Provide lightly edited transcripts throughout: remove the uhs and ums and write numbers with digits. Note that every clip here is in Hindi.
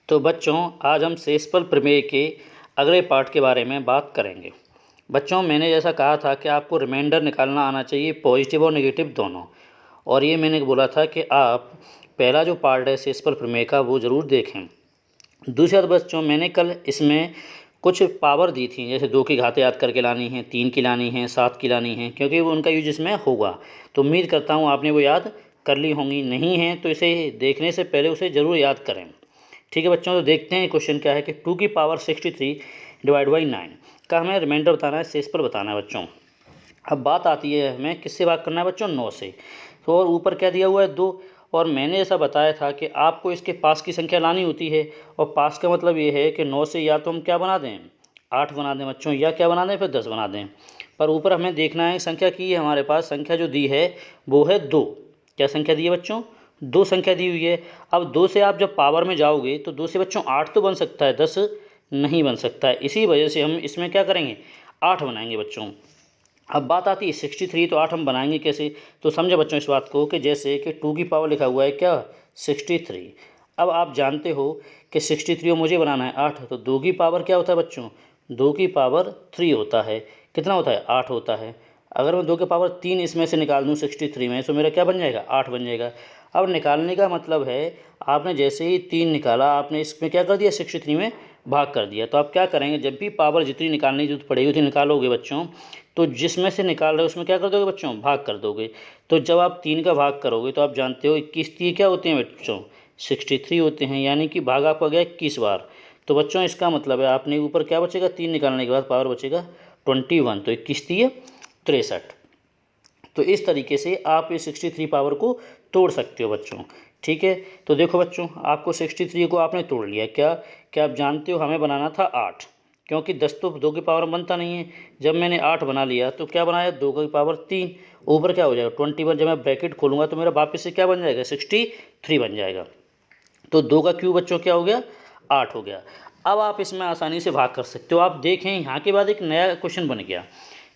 तो बच्चों आज हम शेषफल प्रमेय के अगले पार्ट के बारे में बात करेंगे। बच्चों मैंने जैसा कहा था कि आपको रिमाइंडर निकालना आना चाहिए, पॉजिटिव और नेगेटिव दोनों। और ये मैंने बोला था कि आप पहला जो पार्ट है शेषफल प्रमेय का वो ज़रूर देखें। दूसरा बच्चों मैंने कल इसमें कुछ पावर दी थी, जैसे 2 की घात याद करके लानी है, 3 की लानी है, 7 की लानी है, क्योंकि वो उनका यूज इसमें होगा। तो उम्मीद करता हूँ आपने वो याद कर ली होंगी। नहीं है तो इसे देखने से पहले उसे ज़रूर याद करें। ठीक है बच्चों, तो देखते हैं क्वेश्चन क्या है कि 2 की पावर 63 डिवाइड बाई 9 का हमें रिमाइंडर बताना है, शेषफल बताना है बच्चों। अब बात आती है हमें किससे भाग करना है बच्चों, 9 से। तो और ऊपर क्या दिया हुआ है 2, और मैंने ऐसा बताया था कि आपको इसके पास की संख्या लानी होती है। और पास का मतलब ये है कि 9 से या तो हम क्या बना दें 8 बना दें बच्चों, या क्या बना दें फिर 10 बना दें। पर ऊपर हमें देखना है संख्या की है, हमारे पास संख्या जो दी है वो है 2। क्या संख्या दी है बच्चों, 2 संख्या दी हुई है। अब 2 से आप जब पावर में जाओगे तो 2 से बच्चों 8 तो बन सकता है, 10 नहीं बन सकता है। इसी वजह से हम इसमें क्या करेंगे 8 बनाएंगे बच्चों। अब बात आती है 63, तो 8 हम बनाएंगे कैसे। तो समझे बच्चों इस बात को कि जैसे कि 2 की पावर लिखा हुआ है क्या 63। अब आप जानते हो कि 63 को मुझे बनाना है 8, तो 2 की पावर क्या होता है बच्चों, 2 की पावर 3 होता है। कितना होता है 8 होता है। अगर मैं 2 की पावर 3 इसमें से निकाल दूँ 63 में, तो मेरा क्या बन जाएगा 8 बन जाएगा। अब निकालने का मतलब है आपने जैसे ही 3 निकाला आपने इसमें क्या कर दिया 63 में भाग कर दिया। तो आप क्या करेंगे, जब भी पावर जितनी निकालने की जरूरत पड़ेगी उतनी निकालोगे बच्चों, तो जिसमें से निकाल रहे हो उसमें क्या कर दोगे बच्चों, भाग कर दोगे। तो जब आप 3 का भाग करोगे तो आप जानते हो 21 3 क्या होते हैं बच्चों 63 होते हैं, यानी कि भाग आपका गया 21 बार। तो बच्चों इसका मतलब है आपने ऊपर क्या बचेगा 3 निकालने के बाद पावर बचेगा 21, तो 21 3 63। तो इस तरीके से आप इस 63 पावर को तोड़ सकते हो बच्चों। ठीक है, तो देखो बच्चों आपको 63 को आपने तोड़ लिया। क्या क्या आप जानते हो हमें बनाना था 8, क्योंकि 10 तो 2 की पावर में बनता नहीं है। जब मैंने 8 बना लिया तो क्या बनाया 2 की पावर 3, ऊपर क्या हो जाएगा 21। जब मैं ब्रैकेट खोलूँगा तो मेरा वापस से क्या बन जाएगा 63 बन जाएगा। तो 2 का क्यूब बच्चों क्या हो गया 8 हो गया। अब आप इसमें आसानी से भाग कर सकते हो। आप देखें यहाँ के बाद एक नया क्वेश्चन बन गया।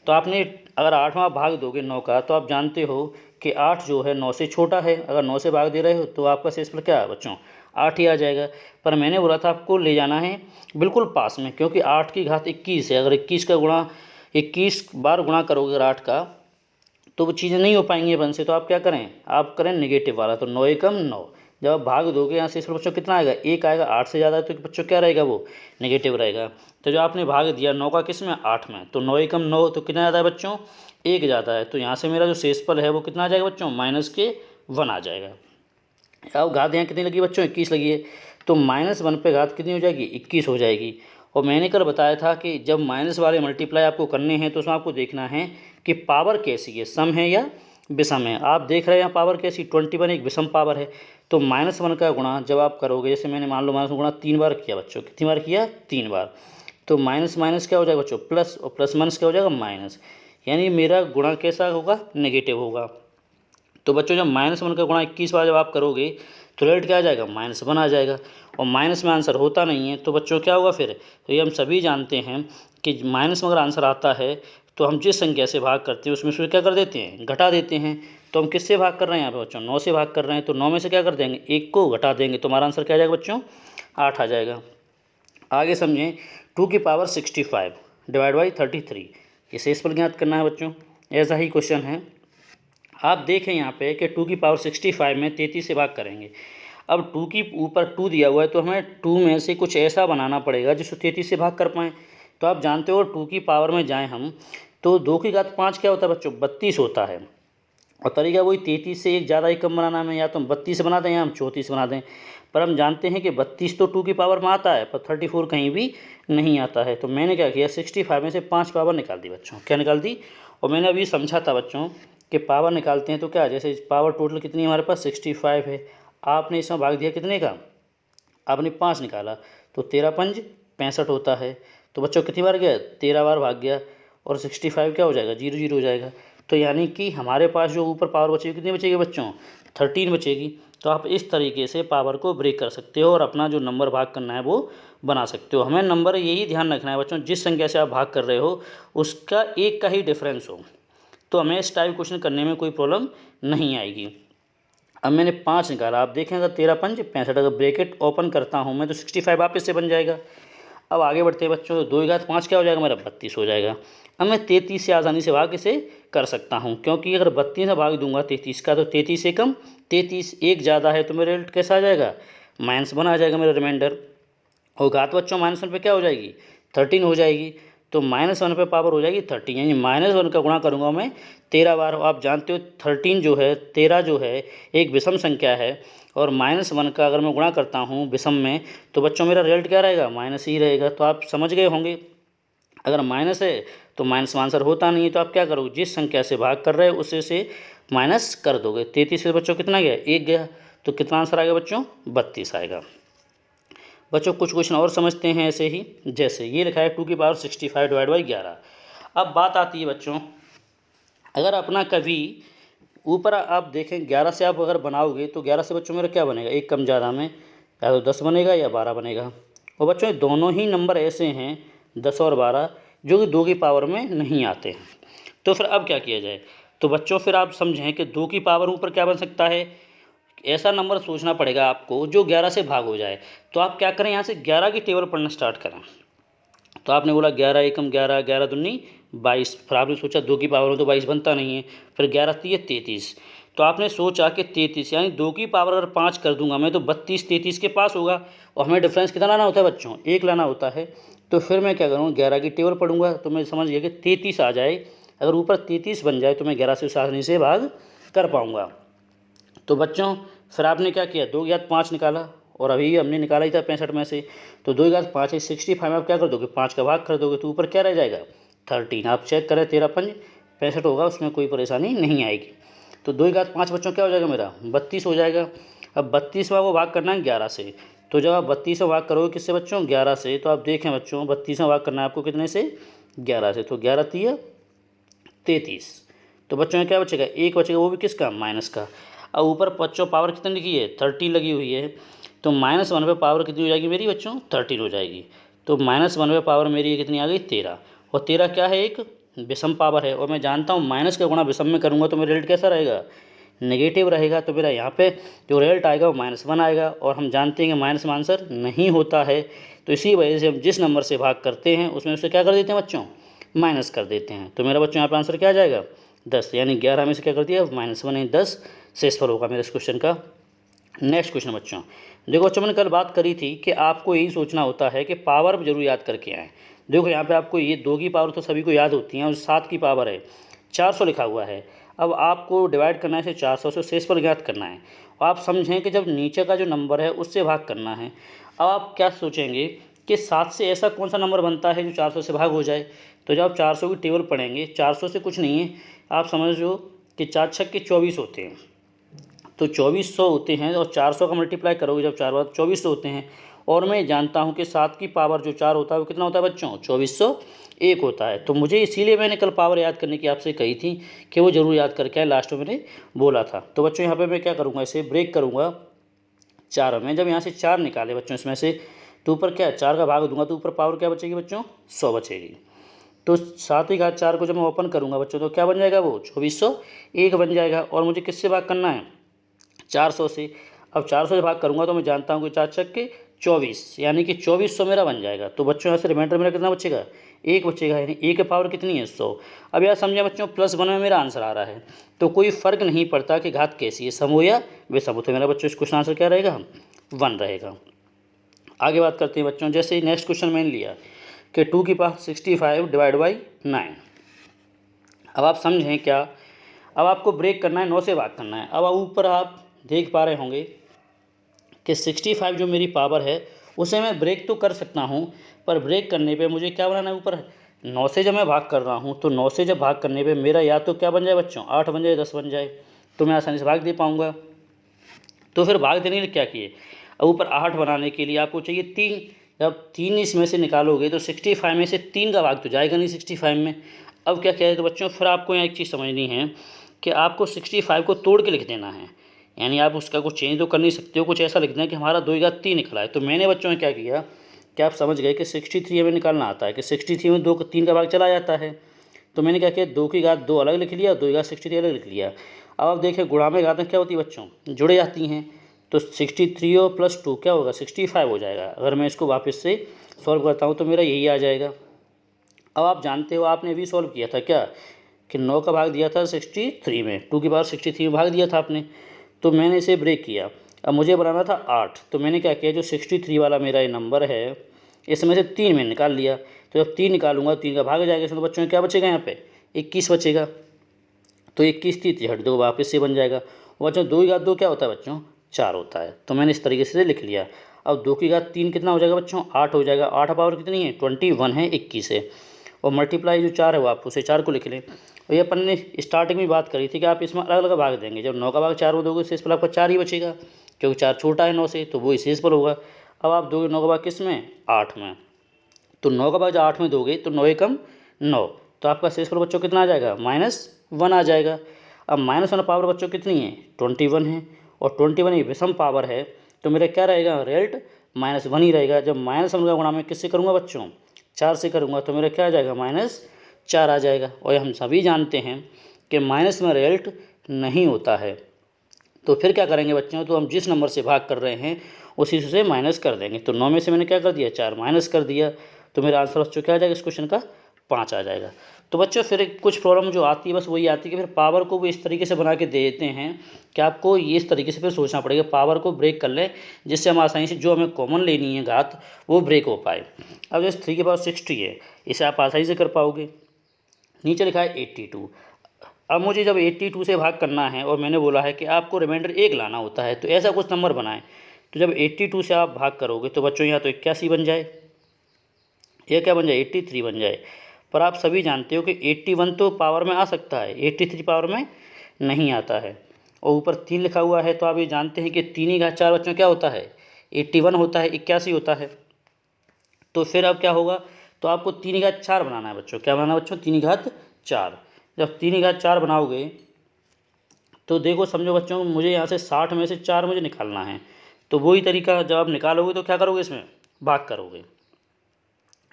तो आपने अगर 8वां भाग दोगे 9 का, तो आप जानते हो कि 8 जो है 9 से छोटा है। अगर 9 से भाग दे रहे हो तो आपका शेषफल क्या है बच्चों 8 ही आ जाएगा। पर मैंने बोला था आपको ले जाना है बिल्कुल पास में, क्योंकि 8 की घात 21 है। अगर 21 का गुणा 21 बार गुणा करोगे अगर 8 का, तो वो चीज़ें नहीं हो पाएंगी अपन से। तो आप क्या करें, आप करें नेगेटिव वाला, तो 9 एकम 9। जब आप भाग दोगे यहाँ से इस पर बच्चों कितना आएगा 1 आएगा। 8 से ज़्यादा है तो बच्चों क्या रहेगा वो नेगेटिव रहेगा। तो जो आपने भाग दिया 9 का किस में 8 में, तो 9 एकम 9, तो कितना ज़्यादा है बच्चों 1 ज़्यादा है। तो यहाँ से मेरा जो शेषफल है वो कितना आ जाएगा बच्चों -1 आ जाएगा। अब घात यहाँ कितनी लगी बच्चों 21 लगी है, तो -1 पे घात कितनी हो जाएगी 21 हो जाएगी। और मैंने कल बताया था कि जब माइनस वाले मल्टीप्लाई आपको करने हैं तो उसमें आपको देखना है कि पावर कैसी है, सम है या विषम है। आप देख रहे हैं यहाँ पावर कैसी 21 एक विषम पावर है। तो -1 का गुणा जब आप करोगे, जैसे मैंने मान लो माइनस गुणा 3 बार किया बच्चों, कितनी बार किया 3 बार, तो माइनस माइनस क्या हो जाएगा बच्चों प्लस, और प्लस माइनस क्या हो जाएगा माइनस, यानी मेरा गुणा कैसा होगा नेगेटिव होगा। तो बच्चों जब -1 का गुणा 21 बार जब आप करोगे तो रेट क्या आ जाएगा -1 आ जाएगा। और माइनस में आंसर होता नहीं है तो बच्चों क्या होगा फिर, तो ये हम सभी जानते हैं कि माइनस में अगर आंसर आता है तो हम जिस संख्या से भाग करते हैं उसमें से क्या कर देते हैं घटा देते हैं। तो हम किससे भाग कर रहे हैं यहाँ पे बच्चों 9 से भाग कर रहे हैं, तो 9 में से क्या कर देंगे 1 को घटा देंगे, तो हमारा आंसर क्या आ जाएगा बच्चों 8 आ जाएगा। आगे समझें 2 की पावर 65 डिवाइड बाई 33, ये शेषफल ज्ञात करना है बच्चों। ऐसा ही क्वेश्चन है। आप देखें यहाँ पे कि 2 की पावर 65 में 33 से भाग करेंगे। अब 2 की ऊपर 2 दिया हुआ है तो हमें 2 में से कुछ ऐसा बनाना पड़ेगा जिसको 33 से भाग कर पाएँ। तो आप जानते हो 2 की पावर में जाएं हम, तो 2 की घात 5 क्या होता है बच्चों 32 होता है। और तरीका वही 33 से एक ज़्यादा ही कम बनाना है, या तो हम 32 बना दें या हम 34 बना दें। पर हम जानते हैं कि 32 तो 2 की पावर में आता है पर 34 कहीं भी नहीं आता है। तो मैंने क्या किया 65 में से 5 पावर निकाल दी बच्चों, क्या निकाल दी। और मैंने अभी समझा था बच्चों कि पावर निकालते हैं तो क्या, जैसे पावर टोटल कितनी हमारे पास 65 है, आपने इसमें भाग दिया कितने का, आपने 5 निकाला, तो 13 पंज 65 होता है। तो बच्चों कितनी बार गया 13 बार भाग गया, और 65 क्या हो जाएगा 0 0 हो जाएगा। तो यानी कि हमारे पास जो ऊपर पावर बचेगी कितनी बचेगी बच्चों 13 बचेगी। तो आप इस तरीके से पावर को ब्रेक कर सकते हो और अपना जो नंबर भाग करना है वो बना सकते हो। हमें नंबर यही ध्यान रखना है बच्चों, जिस संख्या से आप भाग कर रहे हो उसका एक का ही डिफरेंस हो, तो हमें इस टाइप क्वेश्चन करने में कोई प्रॉब्लम नहीं आएगी। अब मैंने 5 निकाला, आप देखें अगर 13 पंज 65, अगर ब्रैकेट ओपन करता हूँ मैं तो 65 वापस से बन जाएगा। अब आगे बढ़ते हैं बच्चों, तो 2 की घात 5 क्या हो जाएगा मेरा 32 हो जाएगा। अब मैं 33 से आसानी से भाग इसे कर सकता हूँ, क्योंकि अगर 32 से भाग दूंगा 33 का तो 33 से कम 33, एक ज़्यादा है तो मेरा रिजल्ट कैसा आ जाएगा, -1 आ जाएगा मेरा रिमाइंडर। और घात बच्चों -1 पे क्या हो जाएगी 13 हो जाएगी, तो -1 पे पावर हो जाएगी 13, यानी -1 का गुणा करूँगा मैं 13 बार। आप जानते हो 13 जो है 13 जो है एक विषम संख्या है, और -1 का अगर मैं गुणा करता हूँ विषम में तो बच्चों मेरा रिजल्ट क्या रहेगा, माइनस ही रहेगा। तो आप समझ गए होंगे, अगर माइनस है तो माइनस में आंसर होता नहीं है, तो आप क्या करोगे, जिस संख्या से भाग कर रहे हो उसे से माइनस कर दोगे। 33 से बच्चों कितना गया, 1 गया, तो कितना आंसर आएगा बच्चों, 32 आएगा। बच्चों कुछ क्वेश्चन और समझते हैं ऐसे ही, जैसे ये लिखा है 2⁵ डिवाइड बाई 11। अब बात आती है बच्चों, अगर अपना कभी ऊपर आप देखें 11 से आप अगर बनाओगे तो 11 से बच्चों मेरा क्या बनेगा, एक कम ज़्यादा में या तो 10 बनेगा या 12 बनेगा। और बच्चों ये दोनों ही नंबर ऐसे हैं 10 और 12 जो कि 2 की पावर में नहीं आते हैं। तो फिर अब क्या किया जाए, तो बच्चों फिर आप समझें कि 2 की पावर ऊपर क्या बन सकता है, ऐसा नंबर सोचना पड़ेगा आपको जो 11 से भाग हो जाए। तो आप क्या करें, यहाँ से 11 की टेबल पढ़ना स्टार्ट करें। तो आपने बोला 11 एकम 11, 11 दूनी 22, फिर आपने सोचा 2 की पावर हो तो 22 बनता नहीं है, फिर 11 3 33, तो आपने सोचा कि 33 यानी 2 की पावर अगर 5 कर दूंगा मैं तो 32 33 के पास होगा, और हमें डिफरेंस कितना लाना होता है बच्चों, 1 लाना होता है। तो फिर मैं क्या करूँगा, 11 की टेबल पढ़ूंगा तो मैं समझ गया कि 33 आ जाए, अगर ऊपर 33 बन जाए तो मैं 11 से आसानी से भाग कर पाऊँगा। तो बच्चों फिर आपने क्या किया, 2 की घात 5 निकाला, और अभी हमने निकाला ही था 65 में से, तो 2 की घात 5 है 65 में आप क्या कर दोगे, 5 का भाग कर दोगे तो ऊपर क्या रह जाएगा 13। आप चेक करें 13 पंज 65 होगा, उसमें कोई परेशानी नहीं आएगी। तो 2 की घात 5 बच्चों क्या हो जाएगा मेरा 32 हो जाएगा। अब 32वां वो भाग करना है 11 से, तो जब आप 32 में भाग करोगे किससे बच्चों, 11 से, तो आप देखें बच्चों 32 में भाग करना है आपको कितने से, 11 से, तो 11 3 33, तो बच्चों में क्या बचेगा, एक बचेगा, वो भी किसका, माइनस का। अब ऊपर बच्चों पावर कितनी लिखी है 13 लगी हुई है, तो -1 पे पावर कितनी हो जाएगी मेरी बच्चों 13 हो जाएगी। तो -1 पे पावर मेरी कितनी आ गई 13, और 13 क्या है, एक विषम पावर है, और मैं जानता हूँ माइनस का गुणा विषम में करूँगा तो मेरा रिजल्ट कैसा रहेगा, नेगेटिव रहेगा। तो मेरा यहाँ पे जो रिजल्ट आएगा वो -1 आएगा, और हम जानते हैं कि माइनस में आंसर नहीं होता है। तो इसी वजह से हम जिस नंबर से भाग करते हैं उसमें उसे क्या कर देते हैं बच्चों, माइनस कर देते हैं। तो मेरा बच्चों यहाँ पर आंसर क्या आ जाएगा 10, यानी 11 में से क्या कर दिया -1 यानी 10 शेषफल होगा मेरे इस क्वेश्चन का। नेक्स्ट क्वेश्चन बच्चों, देखो बच्चों मैंने कल बात करी थी कि आपको यही सोचना होता है कि पावर जरूर याद करके आएँ। देखो यहाँ पे आपको ये 2 की पावर तो सभी को याद होती हैं, और 7 की पावर है 400 लिखा हुआ है। अब आपको डिवाइड करना है 400 से, शेषफल ज्ञात करना है। और आप समझें कि जब नीचे का जो नंबर है उससे भाग करना है। अब आप क्या सोचेंगे कि 7 से ऐसा कौन सा नंबर बनता है जो 400 से भाग हो जाए। तो जब आप 400 की टेबल पढ़ेंगे, 400 से कुछ नहीं है, आप समझ लो कि 4 छक्के के 24 होते हैं, तो 2400 होते हैं, और 400 का मल्टीप्लाई करोगे जब 4 बार 2400 होते हैं। और मैं जानता हूं कि 7 की पावर जो 4 होता है वो कितना होता है बच्चों 2401 होता है। तो मुझे इसीलिए मैंने कल पावर याद करने की आपसे कही थी कि वो ज़रूर याद करके आए, लास्ट में मैंने बोला था। तो बच्चों यहाँ पे मैं क्या करूँगा, इसे ब्रेक करूँगा 4 में। जब यहाँ से 4 निकाले बच्चों इसमें से, तो ऊपर क्या 4 का भाग दूंगा तो ऊपर पावर क्या बचेगी बच्चों 100 बचेगी। तो 7 की घात 4 को जब मैं ओपन करूँगा बच्चों तो क्या बन जाएगा, वो 2401 बन जाएगा। और मुझे किससे भाग करना है 400 से। अब 400 से भाग करूँगा तो मैं जानता हूँ कि 4 छक्के 24, यानी कि 2400 मेरा बन जाएगा। तो बच्चों यहाँ से रिमाइंडर मेरा कितना बचेगा, 1 बचेगा, यानी 1 की पावर कितनी है 100। अब यार समझे बच्चों +1 में मेरा आंसर आ रहा है, तो कोई फ़र्क नहीं पड़ता कि घात कैसी है, सम हो या विषम हो। तो मेरा बच्चों इस क्वेश्चन आंसर क्या रहेगा 1 रहेगा। आगे बात करते हैं बच्चों, जैसे नेक्स्ट क्वेश्चन मैंने लिया कि 2⁵65 डिवाइड बाई 9। अब आप समझें क्या, अब आपको ब्रेक करना है 9 से भाग करना है। अब ऊपर आप देख पा रहे होंगे कि 65 जो मेरी पावर है उसे मैं ब्रेक तो कर सकता हूँ, पर ब्रेक करने पे मुझे क्या बनाना है, ऊपर 9 से जब मैं भाग कर रहा हूँ तो 9 से जब भाग करने पे मेरा या तो क्या बन जाए बच्चों 8 बन जाए 10 बन जाए, तो मैं आसानी से भाग दे पाऊँगा। तो फिर भाग देने के लिए क्या किए, अब ऊपर 8 बनाने के लिए आपको चाहिए 3। जब 3 इसमें से निकालोगे तो 65 में से 3 का भाग तो जाएगा नहीं 65 में। अब क्या किया है, तो बच्चों फिर आपको यहाँ एक चीज़ समझनी है कि आपको 65 को तोड़ के लिख देना है, यानी आप उसका कुछ चेंज तो कर नहीं सकते हो, कुछ ऐसा लिख दें कि हमारा 2⁵3 निकला है। तो मैंने बच्चों ने क्या किया कि आप समझ गए कि 63 हमें निकालना आता है कि 63 में 3 का भाग चला जाता है। तो मैंने क्या किया 2⁵2 अलग लिख लिया, 2⁵63 अलग लिख लिया। अब आप देखें गुणा में घातें क्या होती है बच्चों, जुड़े जाती हैं। तो 63 और +2 क्या होगा, 65 हो जाएगा। अगर मैं इसको वापस से सॉल्व करता हूँ तो मेरा यही आ जाएगा। अब आप जानते हो, आपने भी सॉल्व किया था क्या, कि 9 का भाग दिया था 63 में, 2 की पावर 63 में भाग दिया था आपने। तो मैंने इसे ब्रेक किया। अब मुझे बनाना था 8, तो मैंने क्या किया, जो 63 वाला मेरा ये नंबर है इसमें से 3 मैंने निकाल लिया। तो जब 3 निकालूंगा 3 का भाग जाएगा इसमें, तो बच्चों क्या बचेगा, यहाँ पे 21 बचेगा। तो 21 थी हट दो, वापस से बन जाएगा। बच्चों 2 की घात 2 क्या होता है बच्चों, 4 होता है। तो मैंने इस तरीके से लिख लिया। अब 2 की घात 3 कितना हो जाएगा बच्चों, 8 हो जाएगा। 8 पावर कितनी है, 21 है 21 है। और मल्टीप्लाई जो 4 है वो आप उसे 4 को लिख लें। और ये अपन ने स्टार्टिंग में बात करी थी कि आप इसमें अलग अलग भाग देंगे। जब 9 का भाग 4 में दोगे शेषफल आपका 4 ही बचेगा, क्योंकि 4 छोटा है 9 से, तो वो ही शेषफल होगा। अब आप दोगे 9 का भाग किस में, 8 में। तो 9 का भाग जब 8 में दोगे तो 9 एकम 9, तो आपका शेषफल बच्चों कितना आ जाएगा, -1 आ जाएगा। अब -1 पावर बच्चों कितनी है, 21 है। और 21 ये विषम पावर है, तो मेरा क्या रहेगा, रिजल्ट -1 ही रहेगा। जब -1 का गुणा मैं किससे करूँगा बच्चों, 4 से करूँगा, तो मेरा क्या आ जाएगा, -4 आ जाएगा। और हम सभी जानते हैं कि माइनस में रिजल्ट नहीं होता है। तो फिर क्या करेंगे बच्चों, तो हम जिस नंबर से भाग कर रहे हैं उसी से माइनस कर देंगे। तो 9 में से मैंने क्या कर दिया, 4 माइनस कर दिया। तो मेरा आंसर बच्चों क्या आ जाएगा इस क्वेश्चन का, 5 आ जाएगा। तो बच्चों फिर कुछ प्रॉब्लम जो आती है बस वही आती है कि फिर पावर को वो इस तरीके से बना के दे देते हैं कि आपको ये इस तरीके से फिर सोचना पड़ेगा, पावर को ब्रेक कर लें, जिससे हम आसानी से जो हमें कॉमन लेनी है घात वो ब्रेक हो पाए। अब जैसे 3 की पावर 60 है, इसे आप आसानी से कर पाओगे। नीचे लिखा है 82। अब मुझे जब 82 से भाग करना है और मैंने बोला है कि आपको रिमाइंडर 1 लाना होता है, तो ऐसा कुछ नंबर बनाएं। तो जब 82 से आप भाग करोगे तो बच्चों यहाँ तो 81 बन जाए, यह क्या बन जाए, 83 बन जाए। पर आप सभी जानते हो कि 81 तो पावर में आ सकता है, 83 पावर में नहीं आता है। और ऊपर 3 लिखा हुआ है, तो आप ये जानते हैं कि 3 की घात 4 बच्चों क्या होता है, 81 होता है, 81 होता है। तो फिर अब क्या होगा, तो आपको 3 की घात 4 बनाना है बच्चों। क्या बनाना है बच्चों, 3 की घात 4। जब 3 की घात 4 बनाओगे तो देखो समझो बच्चों, मुझे यहाँ से 60 में से 4 मुझे निकालना है। तो वही तरीका, जब आप निकालोगे तो क्या करोगे, इसमें भाग करोगे।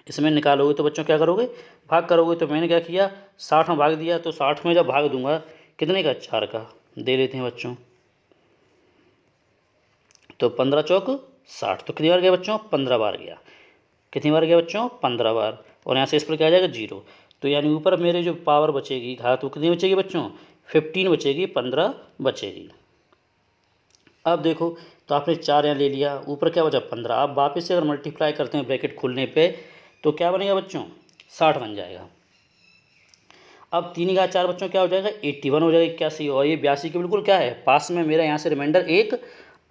इसमें निकालोगे तो बच्चों क्या करोगे, भाग करोगे। तो मैंने क्या किया, 60 में भाग दिया। तो 60 में जब भाग दूंगा कितने का, 4 का दे लेते हैं बच्चों। तो 15 चौक 60, तो कितनी बार गया बच्चों, 15 बार गया। कितनी बार गया बच्चों, 15 बार। और यहाँ से इस पर क्या आ जाएगा, 0। तो यानी ऊपर मेरे जो पावर बचेगी घात वो कितनी बचेगी बच्चों, 15 बचेगी, 15 बचेगी। अब देखो, तो आपने 4 यहाँ ले लिया, ऊपर क्या बचा 15। अब वापस से अगर मल्टीप्लाई करते हैं ब्रैकेट खुलने पे तो क्या बनेगा बच्चों, 60 बन जाएगा। अब 3 की घात 4 बच्चों क्या हो जाएगा, 81 हो जाएगा, 81। और ये 82 के बिल्कुल क्या है, पास में मेरा यहाँ से रिमाइंडर 1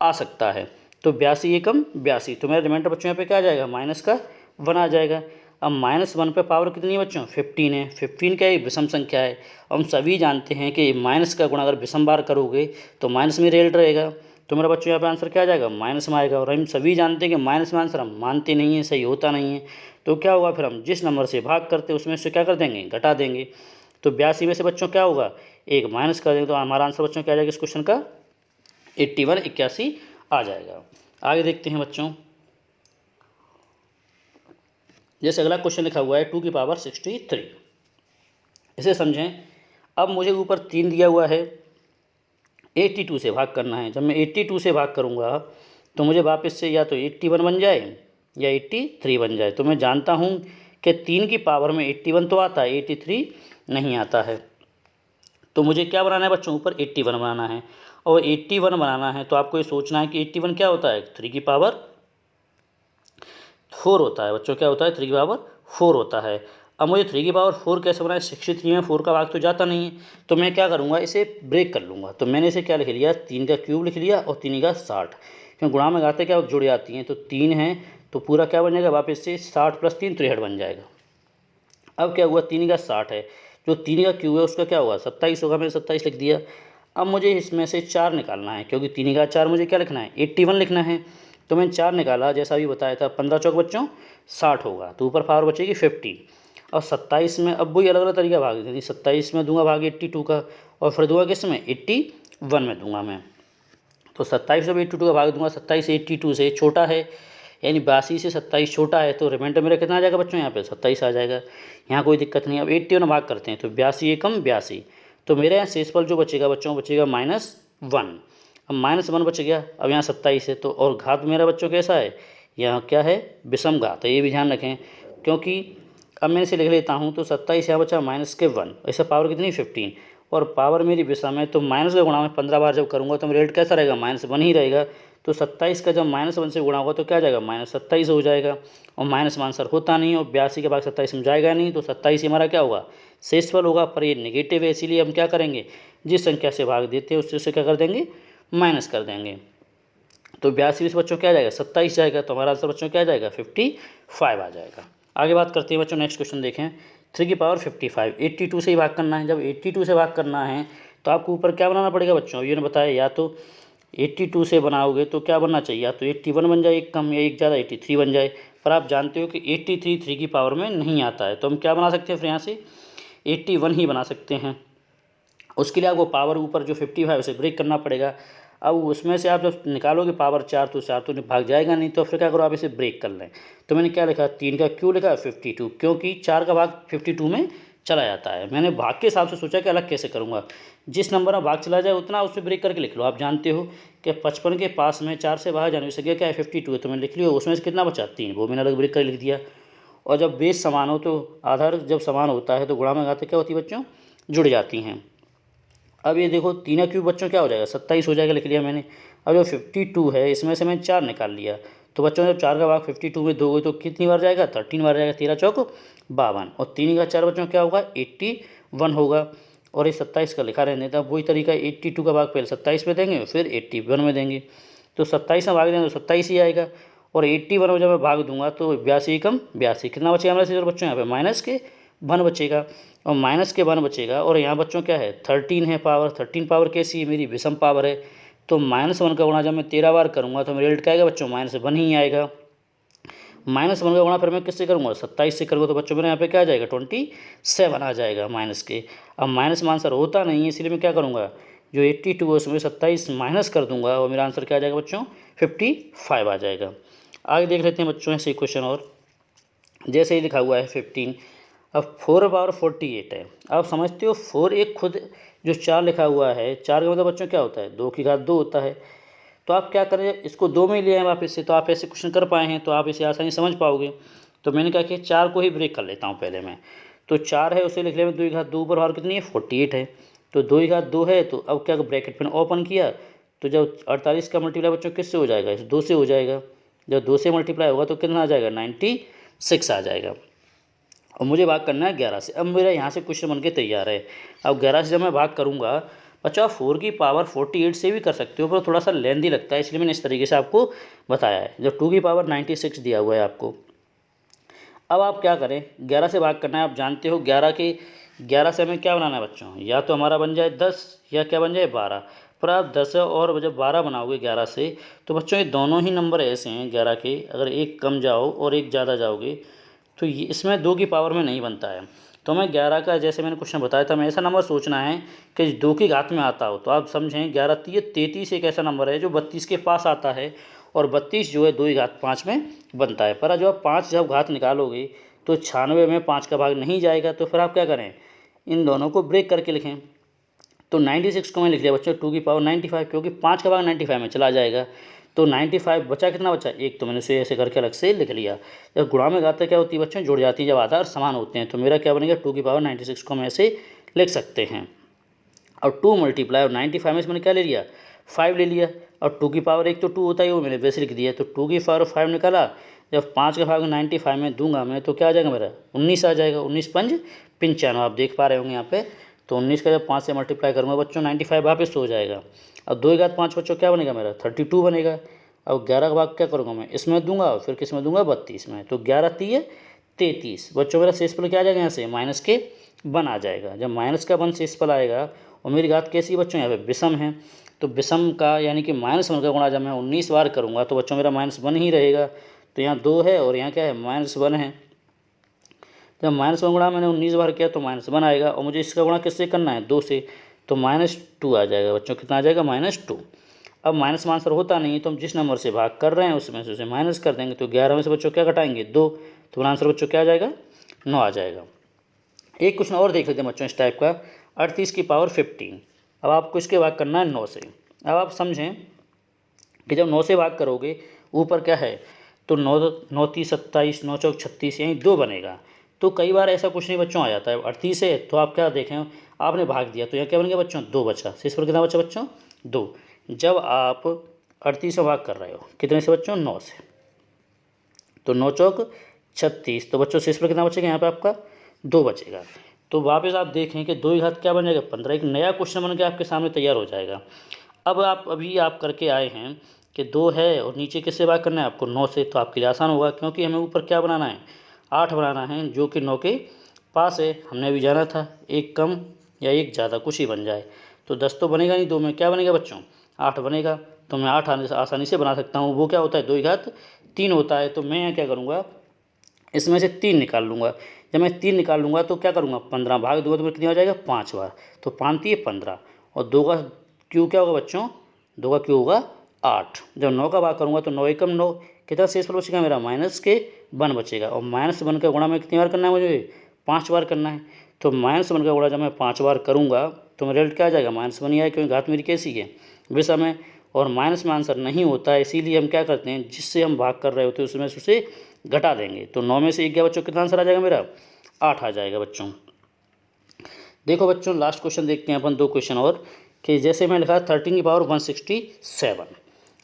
आ सकता है। तो 82 एकम 82, तो मेरा रिमाइंडर बच्चों यहाँ पे क्या आ जाएगा, -1 आ जाएगा। अब -1 पे पावर कितनी है बच्चों, 15 है। 15 क्या है, विषम संख्या है। हम सभी जानते हैं कि माइनस का गुणा अगर विषम बार करोगे तो माइनस में रिजल्ट रहेगा। तो मेरा बच्चों यहाँ पे आंसर क्या आ जाएगा, माइनस में आएगा। और हम सभी जानते हैं कि माइनस में आंसर हम मानते नहीं हैं, सही होता नहीं है। तो क्या होगा, फिर हम जिस नंबर से भाग करते हैं उसमें से क्या कर देंगे, घटा देंगे। तो 82 में से बच्चों क्या होगा, 1 माइनस कर देंगे। तो हमारा आंसर बच्चों क्या आ जाएगा इस क्वेश्चन का, 81 81 आ जाएगा। आगे देखते हैं बच्चों, जैसे अगला क्वेश्चन लिखा हुआ है 2 की पावर 63। इसे समझें। अब मुझे ऊपर 3 दिया हुआ है, 82 से भाग करना है। जब मैं 82 से भाग करूँगा तो मुझे वापस से या तो 81 बन जाए या 83 बन जाए। तो मैं जानता हूँ कि 3 की पावर में 81 तो आता है, 83 नहीं आता है। तो मुझे क्या बनाना है बच्चों, ऊपर 81 बनाना है। और 81 बनाना है तो आपको ये सोचना है कि 81 क्या होता है, 3 की पावर 4 होता है बच्चों। क्या होता है, 3 की पावर 4 होता है। अब मुझे 3 की पावर 4 कैसे बनाए, 63 में 4 का भाग तो जाता नहीं है। तो मैं क्या करूँगा, इसे ब्रेक कर लूँगा। तो मैंने इसे क्या लिख लिया, 3 का क्यूब लिख लिया और 3 का 60, क्योंकि गुणा में गाते क्या जुड़ जाती हैं। तो 3 है तो पूरा क्या बन जाएगा, वापस से 60 + 3 63 बन जाएगा। अब क्या हुआ, 3 का 60 है, जो 3 का क्यूब है उसका क्या होगा, 27 होगा। मैंने 27 लिख दिया। अब मुझे इसमें से 4 निकालना है, क्योंकि 3 का 4 मुझे क्या लिखना है, 81 लिखना है। तो मैंने 4 निकाला, जैसा अभी बताया था। 15 चौक बच्चों 60 होगा, तो ऊपर पावर बचेगी 50। और 27 में अब वही अलग अलग तरीका भाग देंगे। 27 में दूंगा भाग 82 का, और फिर दूंगा किस में, 81 में दूंगा मैं। तो 27 में 82 का भाग दूंगा। 27 82 से छोटा है, यानी 82 से 27 छोटा है। तो रिमाइंडर मेरा कितना आ जाएगा बच्चों, यहाँ पे 27 आ जाएगा। यहाँ कोई दिक्कत नहीं। अब 81 भाग करते हैं, तो 82 एकम 82, तो मेरे यहाँ शेषफल जो बचेगा बच्चों बचेगा -1। अब -1 बच गया। अब यहाँ 27 है तो, और घात मेरा बच्चों कैसा है, यहाँ क्या है, विषम घात है, ये भी ध्यान रखें। क्योंकि अब मैं इसे लिख लेता हूँ तो 27 यहाँ बचा -1, ऐसे पावर कितनी 15, और पावर मेरी विषम है तो माइनस का गुणा में 15 बार जब करूँगा तो मेरा रेट कैसा रहेगा, -1 ही रहेगा। तो 27 का जब -1 से गुणा होगा तो क्या जाएगा, -27 हो जाएगा। और माइनस में आंसर होता नहीं, और 82 के भाग 27 में जाएगा नहीं, तो 27 हमारा क्या होगा, शेषफल होगा। पर ये नेगेटिव है, इसीलिए हम क्या करेंगे, जिस संख्या से भाग देते हैं उससे क्या कर देंगे, माइनस कर देंगे। तो 82 से बच्चों क्या जाएगा, 27 जाएगा। तो हमारा आंसर बच्चों क्या जाएगा, 55 आ जाएगा। आगे बात करते हैं बच्चों, नेक्स्ट क्वेश्चन देखें। 3 की पावर 55, 82 से ही भाग करना है। जब 82 से भाग करना है तो आपको ऊपर क्या बनाना पड़ेगा बच्चों, ये ने बताया, या तो 82 से बनाओगे तो क्या बनना चाहिए, या तो 81 बन जाए, एक कम या एक ज़्यादा 83 बन जाए। पर आप जानते हो कि 83 3 की पावर में नहीं आता है, तो हम क्या बना सकते हैं फिर यहाँ से 81 ही बना सकते हैं। उसके लिए आपको पावर ऊपर जो 55 से ब्रेक करना पड़ेगा। अब उसमें से आप जब निकालोगे पावर 4 तो 4 तो भाग जाएगा नहीं, तो फिर क्या करो, आप इसे ब्रेक कर लें। तो मैंने क्या लिखा, 3 का क्यों लिखा 52, क्योंकि 4 का भाग 52 में चला जाता है। मैंने भाग के हिसाब से सोचा कि अलग कैसे करूँगा, जिस नंबर में भाग चला जाए उतना उससे ब्रेक करके लिख लो। आप जानते हो कि 55 के पास में 4 से बाहर जाने से क्या है 52 है, तो मैंने लिख लिया, उसमें से कितना बचा 3, वो मैंने अलग ब्रेक कर लिख दिया। और जब बेस समान हो तो आधार जब समान होता है तो गुणा में घातें क्या होती है बच्चों, जुड़ जाती हैं। अब ये देखो 3 क्यूब बच्चों क्या हो जाएगा, 27 हो जाएगा, लिख लिया मैंने। अब जो 52 है इसमें से मैंने 4 निकाल लिया, तो बच्चों जब 4 का भाग 52 में दोगे तो कितनी बार जाएगा, 13 बार जाएगा। 13 चौक 52, और 3 का 4 बच्चों क्या होगा, 81 होगा। और ये 27 का लिखा रहने था, वही तरीका 82 का भाग पहले 27 में देंगे फिर 81 में देंगे। तो 27 में भाग देंगे तो 27 ही आएगा, और 81 में जब मैं भाग दूंगा तो 82 कम 82, कितना बचेगा हमारे से बच्चों, यहाँ पे -1 बचेगा, और -1 बचेगा। और यहाँ बच्चों क्या है 13 है पावर, 13 पावर कैसी है, मेरी विषम पावर है। तो -1 का गुणा जब मैं 13 बार करूँगा तो मेरा रिजल्ट क्या आएगा बच्चों, -1 ही आएगा। -1 का गुणा फिर मैं किससे करूँगा, 27 से करूँगा, तो बच्चों मेरे यहाँ पे क्या आ जाएगा 27 आ जाएगा माइनस के। अब माइनस में आंसर होता नहीं है, इसलिए मैं क्या करूँगा, जो 82 है उसमें 27 माइनस कर दूंगा, और मेरा आंसर क्या आ जाएगा बच्चों, 55 आ जाएगा। आगे देख लेते हैं बच्चों ऐसे क्वेश्चन, और जैसे ही लिखा हुआ है 15। अब 4 पावर 48 है। आप समझते हो 4 एक खुद जो 4 लिखा हुआ है, 4 का मतलब बच्चों क्या होता है, 2 की घात 2 होता है। तो आप क्या करें, इसको 2 में ले आए वापस से, तो आप ऐसे क्वेश्चन कर पाए हैं, तो आप इसे आसानी समझ पाओगे। तो मैंने कहा कि 4 को ही ब्रेक कर लेता हूँ पहले मैं। तो 4 है उसे लिख लिया मैं 2 की घात 2 पर, और कितनी है 48 है। तो 2 की घात 2 है, तो अब क्या ब्रैकेट मैंने ओपन किया, तो जब 48 का मल्टीप्लाई बच्चों किससे हो जाएगा, इस 2 से हो जाएगा। जब 2 से मल्टीप्लाई होगा तो कितना आ जाएगा, 96 आ जाएगा। और मुझे भाग करना है 11 से। अब मेरा यहाँ से क्वेश्चन बन के तैयार है। अब 11 से जब मैं भाग करूँगा, बच्चा 4 की पावर 48 से भी कर सकते हो, पर थोड़ा सा लेंदी लगता है, इसलिए मैंने इस तरीके से आपको बताया है। जब 2 की पावर 96 दिया हुआ है आपको। अब आप क्या करें, 11 से भाग करना है। आप जानते हो 11 से हमें क्या बनाना है बच्चों, या तो हमारा बन जाए 10 या क्या बन जाए 12। पर आप 10 और जब 12 बनाओगे 11 से, तो बच्चों ये दोनों ही नंबर ऐसे हैं 11 के, अगर एक कम जाओ और एक ज़्यादा जाओगे तो ये इसमें 2 की पावर में नहीं बनता है। तो मैं 11 का, जैसे मैंने क्वेश्चन बताया था, मैं ऐसा नंबर सोचना है कि 2 की घात में आता हो। तो आप समझें 11 33 एक ऐसा नंबर है जो 32 के पास आता है, और 32 जो है 2 की घात 5 में बनता है। पर जो आप 5 जब घात निकालोगे तो 96 में 5 का भाग नहीं जाएगा, तो फिर आप क्या करें, इन दोनों को ब्रेक करके लिखें। तो 96 को मैं लिख लिया बच्चों 2 की पावर 95, क्योंकि 5 का भाग 95 में चला जाएगा। तो 95 बचा, कितना बचा, एक, तो मैंने उसे ऐसे करके अलग से लिख लिया। जब गुणा में घातें क्या होती है बच्चों, जुड़ जाती है जब आधार समान होते हैं। तो मेरा क्या बनेगा 2 की पावर 96 को हम ऐसे लिख सकते हैं। और 2 मल्टीप्लाई, और 95 में से मैंने क्या ले लिया 5 ले लिया, और 2 की पावर 1 तो 2 होता है, वो मैंने वैसे लिख दिया। तो 2 की पावर 5 निकाला, जब 5 का भाग 95 में दूंगा मैं तो क्या आ जाएगा मेरा 19 आ जाएगा। 19 पंज 95 आप देख पा रहे होंगे यहाँ पे। तो 19 का जब 5 से मल्टीप्लाई करूँगा बच्चों 95 वापस हो जाएगा। अब 2 की घात 5 बच्चों क्या बनेगा मेरा 32 बनेगा। अब 11 का भाग क्या करूँगा मैं, इसमें दूंगा, फिर किस में दूंगा 32 में। तो 11 3 33 बच्चों, मेरा शेषफल क्या आ जाएगा यहाँ से -1 आ जाएगा। जब -1 शेषफल आएगा, और मेरी घात कैसी बच्चों यहाँ पे विषम है, तो विषम का यानी कि -1 का गुणा जब मैं 19 बार करूँगा तो बच्चों मेरा -1 ही रहेगा। तो यहाँ 2 है और यहाँ क्या है -1 है। जब -1 गुणा मैंने 19 बार किया तो -1 आएगा, और मुझे इसका गुणा किससे करना है 2 से, तो -2 आ जाएगा बच्चों। कितना आ जाएगा -2। अब माइनस में आंसर होता नहीं, तो हम जिस नंबर से भाग कर रहे हैं उसमें से उसे माइनस कर देंगे। तो 11 में से बच्चों क्या घटाएंगे 2, तो आंसर बच्चों क्या आ जाएगा 9 आ जाएगा। एक क्वेश्चन और देख लेते हैं बच्चों इस टाइप का। 38 की पावर 15। अब आपको इसके भाग करना है 9 से। अब आप समझें कि जब 9 से भाग करोगे ऊपर क्या है, तो 9 9 30 27, 9 चौक 36, यहीं 2 बनेगा। तो कई बार ऐसा कुछ नहीं बच्चों आ जाता है 38 है, तो आप क्या देखें आपने भाग दिया तो यहाँ क्या बन गया बच्चों 2 बचा। शेष पर कितना बचा बच्चों 2। जब आप 38 से भाग कर रहे हो कितने से बच्चों 9 से, तो 9 चौक 36, तो बच्चों शेष पर कितना बचेगा यहाँ पे आपका 2 बचेगा। तो वापस आप देखें कि 2 की घात क्या बन जाएगा 15। एक नया क्वेश्चन बन के आपके सामने तैयार हो जाएगा। अब आप अभी आप करके आए हैं कि 2 है और नीचे किससे भाग करना है आपको 9 से, तो आपके लिए आसान होगा क्योंकि हमें ऊपर क्या बनाना है 8 बनाना है जो कि 9 के पास है। हमने अभी जाना था एक कम या एक ज़्यादा कुछ ही बन जाए, तो 10 तो बनेगा नहीं, 2 में क्या बनेगा बच्चों 8 बनेगा। तो मैं 8 आसानी से बना सकता हूँ। वो क्या होता है 2 की घात 3 होता है। तो मैं यहाँ क्या करूँगा इसमें से 3 निकाल लूँगा। जब मैं 3 निकाल लूँगा तो क्या करूँगा 15 भाग दूँगा तो मेरे कितनी हो जाएगा 5 बार, तो 5 3 15 और 2 का क्यू क्या होगा बच्चों 2 का क्यू होगा 8। जब 9 का भाग करूँगा तो 9 एकम 9, कितना शेषफल बचेगा मेरा -1 बचेगा। और -1 का गुणा में कितनी बार करना है मुझे 5 बार करना है। तो -1 का गुणा जब मैं 5 बार करूँगा तो मेरा रिजल्ट क्या आ जाएगा -1 ही आएगा, क्योंकि घात मेरी कैसी है विषम है और माइनस में आंसर नहीं होता है। इसीलिए हम क्या करते हैं जिससे हम भाग कर रहे होते हैं उसमें से उसे घटा देंगे। तो 9 में से 1 गया बच्चों, कितना आंसर आ जाएगा मेरा 8 आ जाएगा बच्चों। देखो बच्चों लास्ट क्वेश्चन देखते हैं अपन 2 क्वेश्चन और, कि जैसे मैं लिखा 13 की पावर 167।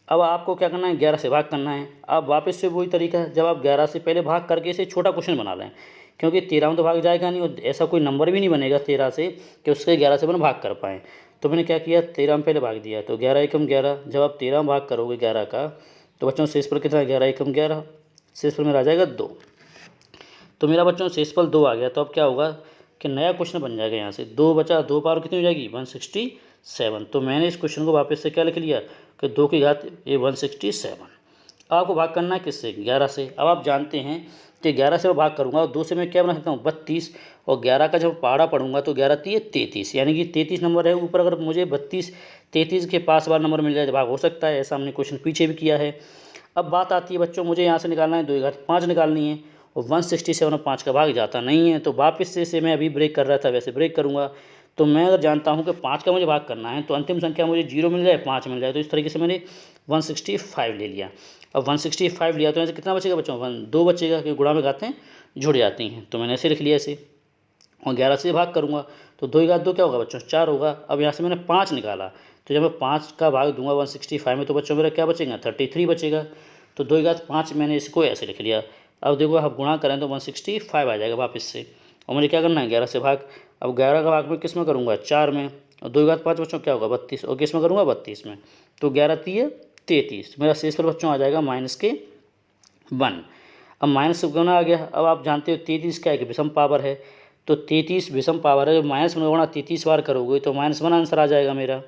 अब आपको क्या करना है 11 से भाग करना है। अब वापस से वही तरीका है, जब आप 11 से पहले भाग करके इसे छोटा क्वेश्चन बना लें, क्योंकि 13 में तो भाग जाएगा नहीं और ऐसा कोई नंबर भी नहीं बनेगा 13 से कि उससे 11 से अपन भाग कर पाएँ। तो मैंने क्या किया 13 में पहले भाग दिया, तो 11 एकम 11। जब आप 13 में भाग करोगे 11 का तो बच्चों शेष पर कितना 11 एकम 11, शेष पर मेरा आ जाएगा 2। तो मेरा बच्चों शेषफल 2 आ गया। तो अब क्या होगा कि नया क्वेश्चन बन जाएगा, यहाँ से 2 बचा, 2 पावर कितनी हो जाएगी 167। तो मैंने इस क्वेश्चन को वापस से क्या लिख लिया कि 2 की घात ये 167। अब आपको भाग करना है किससे 11 से। अब आप जानते हैं कि 11 से मैं भाग करूँगा और 2 से मैं क्या बना सकता हूँ 32, और 11 का जब पहाड़ा पढ़ूंगा तो 11 3 33, यानी कि 33 नंबर है ऊपर। अगर मुझे 32 33 के पास वाला नंबर मिल जाए तो भाग हो सकता है। ऐसा हमने क्वेश्चन पीछे भी किया है। अब बात आती है बच्चों मुझे यहाँ से निकालना है 2 की घात 5 निकालनी है, और 167 और 5 का भाग जाता नहीं है। तो वापस से मैं अभी ब्रेक कर रहा था वैसे ब्रेक करूँगा। तो मैं अगर जानता हूँ कि 5 का मुझे भाग करना है तो अंतिम संख्या मुझे 0 मिल जाए 5 मिल जाए, तो इस तरीके से मैंने 165 ले लिया। अब 165 लिया तो यहाँ से कितना बचेगा बच्चों 2 बचेगा, क्योंकि गुणा में घातें जुड़ जाती हैं। तो मैंने ऐसे लिख लिया ऐसे, और 11 से भाग करूँगा तो 2 की घात 2 क्या होगा बच्चों 4 होगा। अब यहाँ से मैंने 5 निकाला, तो जब मैं 5 का भाग दूंगा 165 में तो बच्चों मेरा क्या बचेगा 33 बचेगा। तो 2 की घात 5 मैंने इसको ऐसे लिख लिया। अब देखो आप गुणा करें तो 165 आ जाएगा वापस से, और मुझे क्या करना है 11 से भाग। अब 11 का भाग में किस में करूँगा 4 में, और 2 की घात 5 बच्चों क्या होगा 32, और किस में करूँगा 32 में। तो 11 3 33, मेरा शेषफल बच्चों आ जाएगा -1। अब माइनस गुना आ गया। अब आप जानते हो 33 क्या है कि विषम पावर है, तो 33 विषम पावर है। -1 गुणा 33 बार करोगे तो -1 आंसर आ जाएगा मेरा।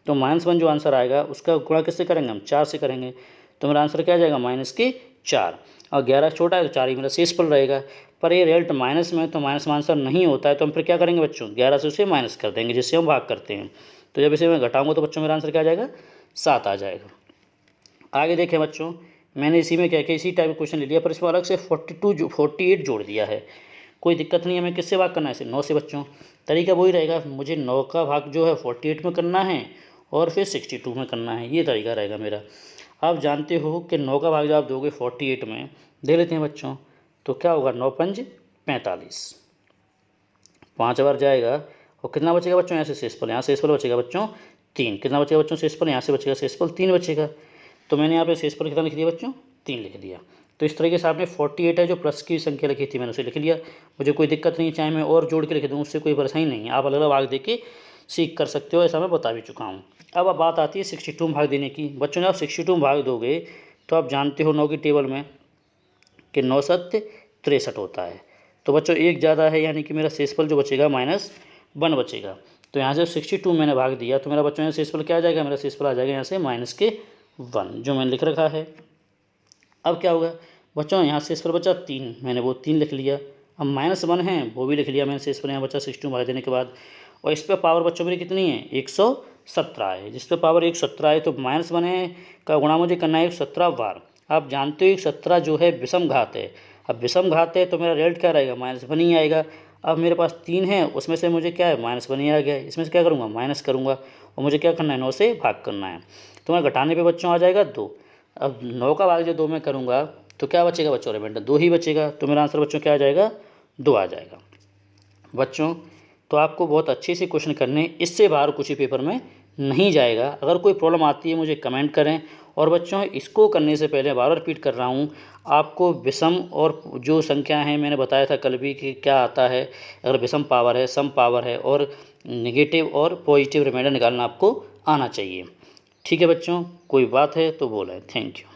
तो -1 जो आंसर आएगा उसका गुणा किससे करेंगे हम 4 से करेंगे, तो मेरा आंसर क्या आ जाएगा -4। और 11 छोटा है तो 4 ही मेरा शेषफल रहेगा। पर ये रिजल्ट माइनस में तो माइनस में आंसर नहीं होता है, तो हम फिर क्या करेंगे बच्चों 11 से उसे माइनस कर देंगे जिससे हम भाग करते हैं। तो जब इसे मैं घटाऊंगा तो बच्चों मेरा आंसर क्या आ जाएगा 7 आ जाएगा। आगे देखें बच्चों, मैंने इसी में क्या किया इसी टाइप का क्वेश्चन ले लिया, पर इसमें अलग से 48 जोड़ दिया है। कोई दिक्कत नहीं है, हमें किससे भाग करना है इसे 9 से बच्चों। तरीका वही रहेगा, मुझे 9 का भाग जो है 48 में करना है और फिर 62 में करना है, ये तरीका रहेगा मेरा। आप जानते हो कि 9 का भाग जब आप दोगे 48 में, दे लेते हैं बच्चों, तो क्या होगा 9 पंज 45, 5 बार जाएगा और कितना बचेगा बच्चों यहाँ से शेषफल, यहाँ शेषफल बचेगा बच्चों 3। कितना बचेगा बच्चों शेषफल, यहाँ से बचेगा शेषफल 3 बचेगा। तो मैंने यहाँ पे शेषफल कितना लिख दिया बच्चों 3 लिख दिया। तो इस तरीके से आपने 48 है जो प्लस की संख्या लिखी थी मैंने उसे लिख लिया। मुझे कोई दिक्कत नहीं, चाहे मैं और जोड़ के लिख दूँ उससे कोई परेशानी नहीं है, आप अलग अलग भाग दे के सीख कर सकते हो, ऐसा मैं बता भी चुका हूँ। अब बात आती है 62 में भाग देने की। बच्चों जब आप 62 में भाग दोगे तो आप जानते हो 9 की टेबल में कि 9 7 63 होता है। तो बच्चों एक ज़्यादा है, यानी कि मेरा शेषफल जो बचेगा -1 बचेगा। तो यहाँ से 62 मैंने भाग दिया तो मेरा बच्चों यहाँ शेषफल क्या आ जाएगा, मेरा शेषफल आ जाएगा यहाँ से -1 जो मैंने लिख रखा है। अब क्या होगा बच्चों, यहाँ शेषफल बचा 3, मैंने वो 3 लिख लिया। अब -1 है वो भी लिख लिया मैंने, शेषफल यहाँ बचा 62 भाग देने के बाद। और इस पर पावर बच्चों मेरी कितनी है 117 है, जिस पर पावर 117 है तो -1 है का गुणा मुझे करना है 117 बार। आप जानते हो 117 जो है विषम घात है। अब विषम घात है तो मेरा रिजल्ट क्या रहेगा -1 ही आएगा। अब मेरे पास 3 है, उसमें से मुझे क्या है -1 ही आ गया है, इसमें से क्या करूँगा माइनस करूँगा और मुझे क्या करना है 9 से भाग करना है। तो मैं घटाने पे बच्चों आ जाएगा 2। अब 9 का भाग जब 2 में करूँगा तो क्या बचेगा बच्चों, रिमाइंडर 2 ही बचेगा। तो मेरा आंसर बच्चों क्या आ जाएगा, 2 आ जाएगा। बच्चों तो आपको बहुत अच्छे से क्वेश्चन करने, इससे बाहर कुछ ही पेपर में नहीं जाएगा। अगर कोई प्रॉब्लम आती है मुझे कमेंट करें। और बच्चों इसको करने से पहले बार बार रिपीट कर रहा हूँ, आपको विषम और जो संख्या है मैंने बताया था कल भी कि क्या आता है, अगर विषम पावर है, सम पावर है और नेगेटिव और पॉजिटिव रिमाइंडर निकालना आपको आना चाहिए। ठीक है बच्चों, कोई बात है तो बोलें। Thank you.